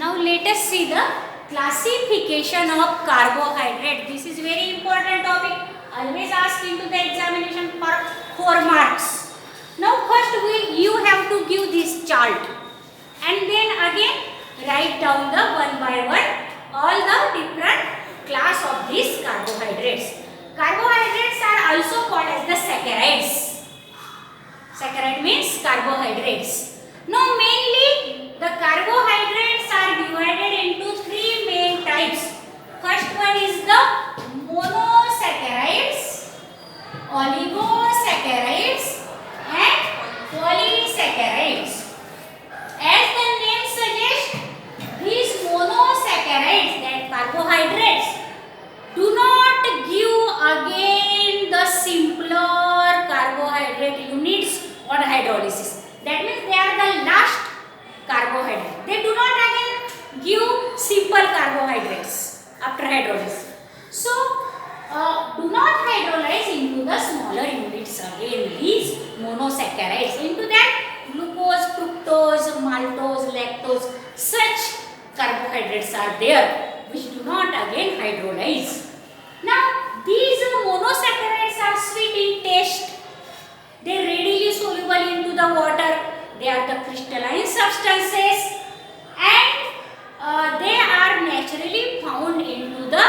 Now let us see the classification of carbohydrate. This is very important topic. Always asked into the examination for 4 marks. Now first you have to give this chart and then again write down the one by one all the different class of these carbohydrates. Carbohydrates are also called as the saccharides. Saccharide means carbohydrates. Now mainly the carbohydrates are divided into 3 main types. First one is the monosaccharides, oligosaccharides and polysaccharides. As the name suggests, these monosaccharides, that carbohydrates, do not give again the simpler carbohydrate units on hydrolysis. That means they are the last carbohydrate. They do not again give simple carbohydrates after hydrolysis. So, do not hydrolyze into the smaller units again, these monosaccharides. Into that, glucose, fructose, maltose, lactose, such carbohydrates are there which do not again hydrolyze. Now, these monosaccharides are sweet in taste. They are readily soluble into the water. They are the crystalline substances and they are naturally found into the,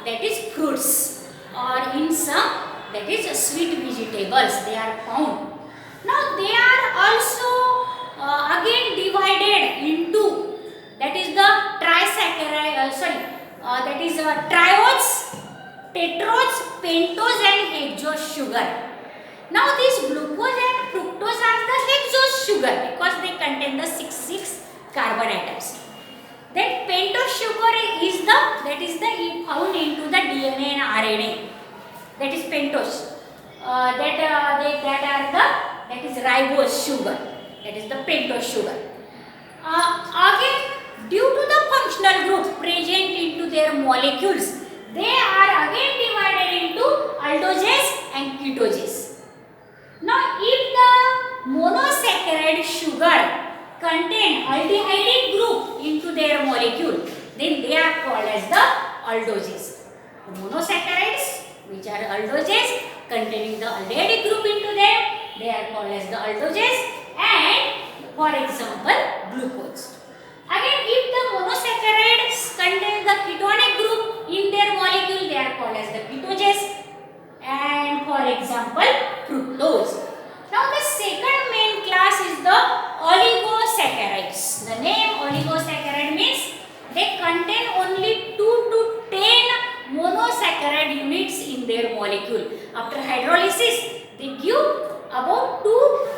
that is, fruits or in some, that is, sweet vegetables they are found. Now they are also again divided into, that is the that is triodes, tetrodes, pentose and hexose sugar. Now these glucose and fructose are the hexose sugar because they contain the 6 carbon atoms. Then pentose sugar is the, that is the found into the DNA and RNA. That is pentose. That is ribose sugar. That is the pentose sugar. Again, due to the functional group present into their molecules, they are again divided into aldogens and ketones. Now, if the monosaccharide sugar contain aldehydic group into their molecule, then they are called as the aldogens. The monosaccharides, which are aldogens, containing the aldehydic group into them, they are called as the aldogens, and for example, glucose. Again, if the monosaccharides contain the ketonic group in their molecule, they are called as the ketones, and for example, fructose. Now the second main class is the oligosaccharides. The name oligosaccharide means they contain only 2 to 10 monosaccharide units in their molecule. After hydrolysis, they give about 2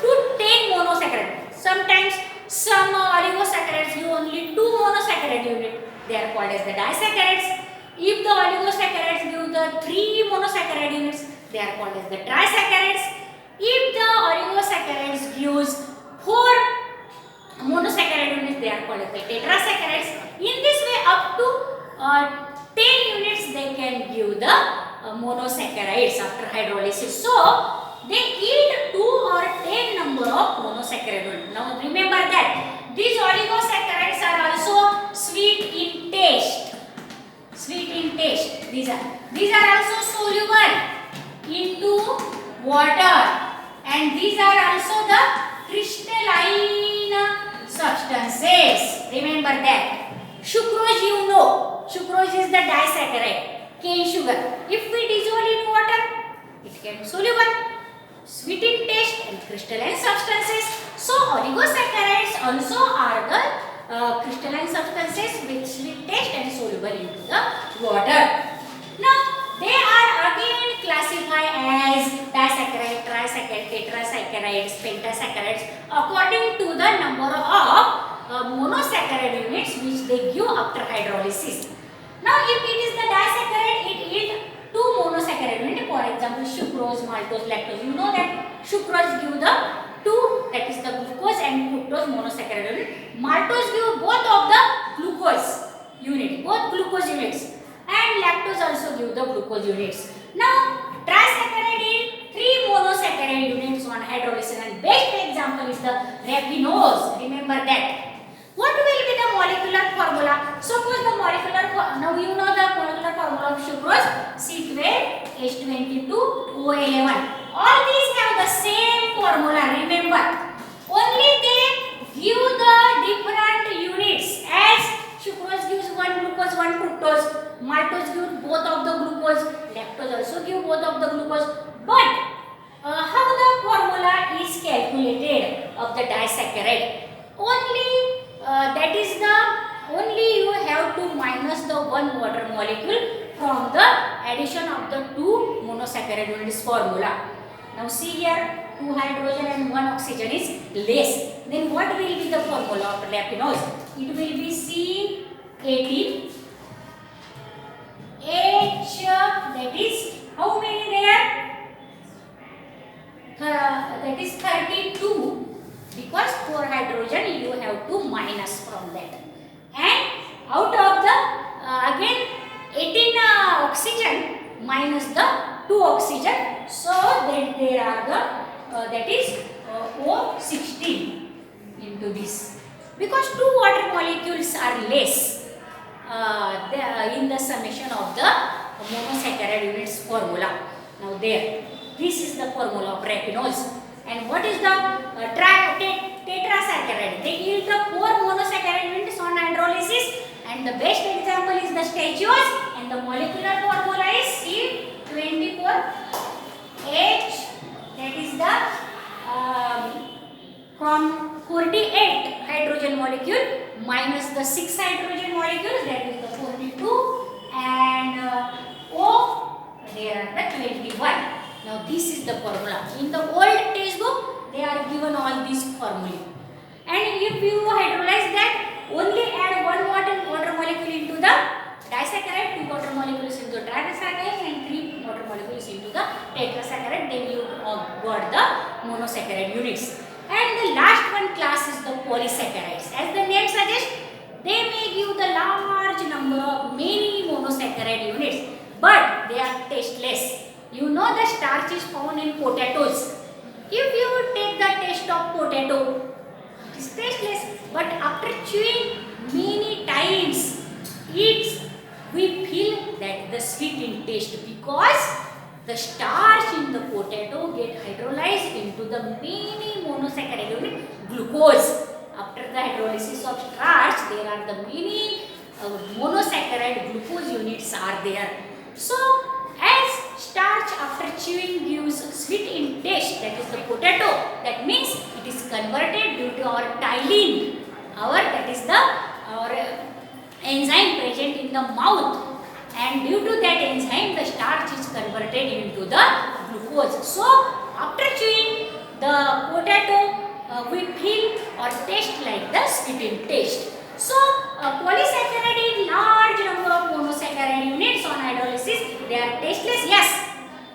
to 10 monosaccharide. Sometimes some oligosaccharides give only 2 monosaccharide units. They are called as the disaccharides. If the oligosaccharides give the 3 monosaccharide units, they are called as the trisaccharides. If the oligosaccharides gives 4 monosaccharide units, they are called as the tetrasaccharides. In this way, up to 10 units they can give the monosaccharides after hydrolysis. So, they yield 2 or 10 number of monosaccharide units. Now, remember that these oligosaccharides are also sweet in taste. Sweet in taste. These are also soluble into water, and these are also the crystalline substances. Remember that. Sucrose, you know, sucrose is the disaccharide, cane sugar. If we dissolve in water, it can be soluble, sweet in taste and crystalline substances. So oligosaccharides also are the crystalline substances with sweet taste and soluble into the water. Now they are again classified as disaccharide, trisaccharide, tetrasaccharides, pentasaccharides according to the number of monosaccharide units which they give after hydrolysis. Now if it is the disaccharide, it yields 2 monosaccharide units. For example, sucrose, maltose, lactose. You know that sucrose give the 2, that is the glucose and fructose monosaccharide unit. Maltose give both of the glucose unit, both glucose units, and lactose also give the glucose units. Now trisaccharide is 3 monosaccharide units on hydrolysis, and best example is the raffinose. Remember that. What will be the molecular formula C12, H22, OA11. All these have the same formula, remember. Only they give the different units. As sucrose gives one glucose, one fructose. Maltose gives both of the glucose. Lactose also gives both of the glucose. But how the formula is calculated of the disaccharide? Only you have to minus the one water molecule from the addition of the two monosaccharide units formula. Now see here, 2 hydrogen and 1 oxygen is less. Then what will be the formula of Lapinose? It will be C18H, that is how many there? That is 32, because 4 hydrogen you have to minus from that. And out of the again 18 oxygen minus the 2 oxygen, so that there are the that is O16 into this, because 2 water molecules are less in the summation of the monosaccharide units formula. Now there, this is the formula of Rapinose. And what is the tetrasaccharide? They yield the 4 monosaccharide units on hydrolysis, and the best example is the stachose, and the molecular formula is C24H, that is the from 48 hydrogen molecule minus the 6 hydrogen molecules, that is the 42, and O, there are the 21. Now this is the formula. In the old textbook, they are given all these formulae. And if you hydrolyze that, only add 1 water molecule into the disaccharide, 2 water molecules into the trisaccharide, and 3 water molecules into the tetrasaccharide, then you got the monosaccharide units. And the last one class is the polysaccharides. As the name suggests, they may give the large number of many monosaccharide units, but they are tasteless. You know the starch is found in potatoes. If you take the taste of potato, it is tasteless, but after chewing many times, we feel that the sweet in taste, because the starch in the potato get hydrolyzed into the many monosaccharide unit glucose. After the hydrolysis of starch, there are the many monosaccharide glucose units are there. So as starch after chewing gives sweet in taste, that is the potato, that means it is converted due to our ptyalin, that is our enzyme present in the mouth, and due to that enzyme the starch is converted into the glucose. So after chewing the potato, we feel or taste like the sweet in taste. So polysaccharide is large number of monosaccharide units on hydrolysis. They are tasteless, yes.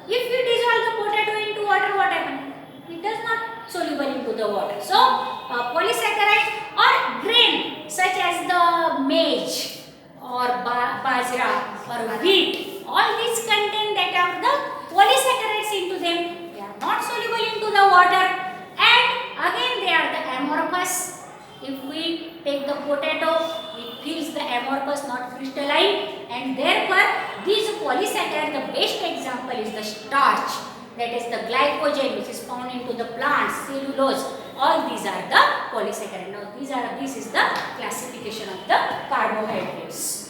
If we dissolve the potato into water, what happens? It does not soluble into the water. So polysaccharides or grain such as the maize or bajra or wheat, all these contain that are the polysaccharides into them. They are not soluble into the water, and again they are the amorphous. If we take the potato, it feels the amorphous, not crystalline, and therefore these polysaccharides, the best example is the starch, that is the glycogen which is found into the plants, cellulose. All these are the polysaccharides. Now this is the classification of the carbohydrates.